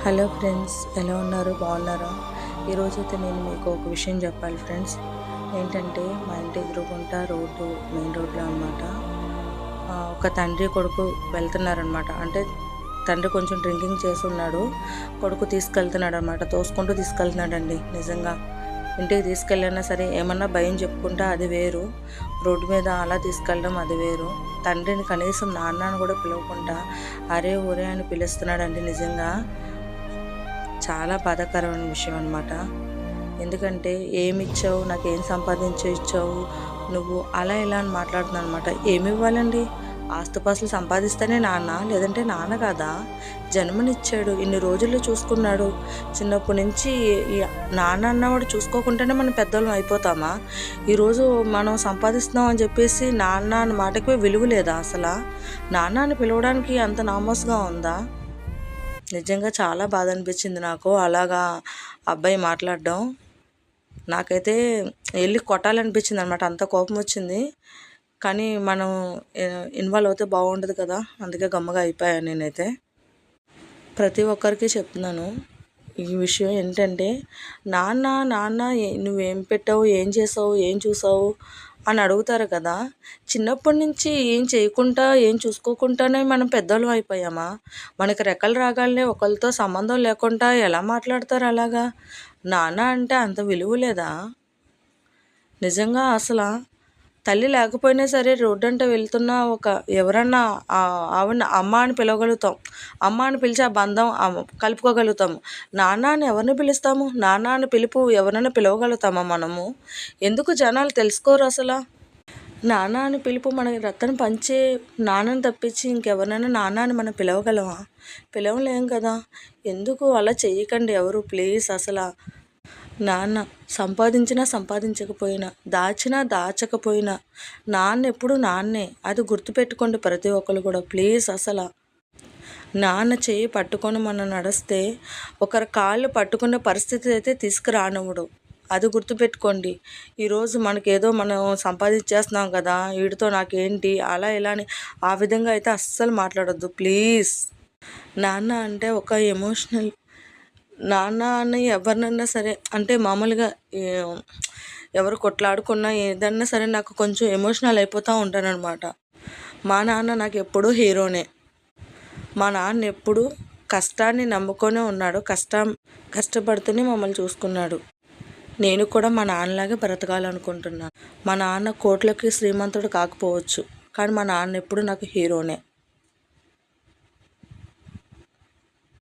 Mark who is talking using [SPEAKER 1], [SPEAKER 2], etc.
[SPEAKER 1] Hello friends, ఎలా ఉన్నారు? బాగున్నారా? ఈరోజైతే నేను మీకు ఒక విషయం చెప్పాలి ఫ్రెండ్స్. ఏంటంటే మా ఇంటి ఎదురుగుంటా మెయిన్ రోడ్లో అనమాట ఒక తండ్రి కొడుకు వెళ్తున్నారనమాట. అంటే తండ్రి కొంచెం డ్రింకింగ్ చేసి ఉన్నాడు, కొడుకు తీసుకెళ్తున్నాడు అనమాట. తోసుకుంటూ తీసుకెళ్తున్నాడండి. నిజంగా ఇంటికి తీసుకెళ్ళినా సరే ఏమన్నా భయం చెప్పుకుంటా అది వేరు, రోడ్డు మీద అలా తీసుకెళ్ళడం అది వేరు. తండ్రిని కనీసం నాన్నని కూడా పిలవకుండా అరే ఊరే అని పిలుస్తున్నాడండి. నిజంగా చాలా బాధాకరమైన విషయం అనమాట. ఎందుకంటే ఏమిచ్చావు, నాకేం సంపాదించి ఇచ్చావు నువ్వు, అలా ఇలా అని మాట్లాడుతున్నాను అనమాట. ఏమి ఇవ్వాలండి? ఆస్తుపాస్తులు సంపాదిస్తేనే నాన్న, లేదంటే నాన్న కాదా? జన్మనిచ్చాడు, ఇన్ని రోజుల్లో చూసుకున్నాడు. చిన్నప్పటి నుంచి నాన్న అన్నవాడు చూసుకోకుండానే మనం పెద్దవాళ్ళం అయిపోతామా? ఈరోజు మనం సంపాదిస్తున్నాం అని చెప్పేసి నాన్న అన్న మాటకి విలువ లేదా? అసలు నాన్న అని పిలవడానికి అంత నామోసుగా ఉందా? నిజంగా చాలా బాధ అనిపించింది నాకు అలాగా అబ్బాయి మాట్లాడడం. నాకైతే వెళ్ళి కొట్టాలనిపించింది అనమాట, అంత కోపం వచ్చింది. కానీ మనం ఇన్వాల్వ్ అవుతే బాగుండదు కదా, అందుకే గమ్మగా అయిపోయాను నేనైతే. ప్రతి ఒక్కరికి చెప్తున్నాను ఈ విషయం. ఏంటంటే నాన్న నాన్న నువ్వేం పెట్టావు, ఏం చేసావు, ఏం చూసావు అని అడుగుతారు కదా. చిన్నప్పటి నుంచి ఏం చేయకుండా ఏం చూసుకోకుండానే మనం పెద్దవాళ్ళం అయిపోయామా? మనకి రెక్కలు రాగానే ఒకరితో సంబంధం లేకుండా ఎలా మాట్లాడతారు అలాగా? నాన్న అంటే అంత విలువ లేదా? నిజంగా అసలు తల్లి లేకపోయినా సరే రోడ్డు అంటే వెళ్తున్న ఎవరన్నా ఆవిడ అమ్మ అని పిలవగలుగుతాం, అమ్మ అని పిలిచి ఆ బంధం కలుపుకోగలుగుతాము. నాన్న అని ఎవరిని పిలుస్తాము? నాన్న అని పిలుపు ఎవరైనా పిలవగలుగుతామా మనము? ఎందుకు జనాలు తెలుసుకోరు అసలు? నాన్న అని పిలుపు మన రక్తం పంచే నాన్నని తప్పించి ఇంకెవరినైనా నాన్న అని మనం పిలవగలమా? పిలవలేం కదా. ఎందుకు అలా చెయ్యకండి ఎవరు, ప్లీజ్. అసలు నాన్న సంపాదించినా సంపాదించకపోయినా, దాచినా దాచకపోయినా నాన్న ఎప్పుడు నాన్నే, అది గుర్తుపెట్టుకోండి ప్రతి ఒక్కరు కూడా, ప్లీజ్. అసలు నాన్న చేయి పట్టుకొని మనం నడిస్తే ఒకరి కాళ్ళు పట్టుకునే పరిస్థితి అయితే తీసుకురానివ్వడు, అది గుర్తుపెట్టుకోండి. ఈరోజు మనకేదో మనం సంపాదించేస్తున్నాం కదా, వీడితో నాకేంటి అలా ఇలా అని ఆ విధంగా అయితే అస్సలు మాట్లాడొద్దు ప్లీజ్. నాన్న అంటే ఒక ఎమోషనల్. నాన్న అని ఎవరినన్నా సరే, అంటే మామూలుగా ఎవరు కొట్లాడుకున్నా ఏదన్నా సరే నాకు కొంచెం ఎమోషనల్ అయిపోతూ ఉంటానన్నమాట. మా నాన్న నాకు ఎప్పుడూ హీరోనే. మా నాన్న ఎప్పుడు కష్టాన్ని నమ్ముకొనే ఉన్నాడు, కష్టపడుతూనే మమ్మల్ని చూసుకున్నాడు. నేను కూడా మా నాన్నలాగే బ్రతకాలనుకుంటున్నాను. మా నాన్న కోట్లకి శ్రీమంతుడు కాకపోవచ్చు, కానీ మా నాన్న ఎప్పుడు నాకు హీరోనే.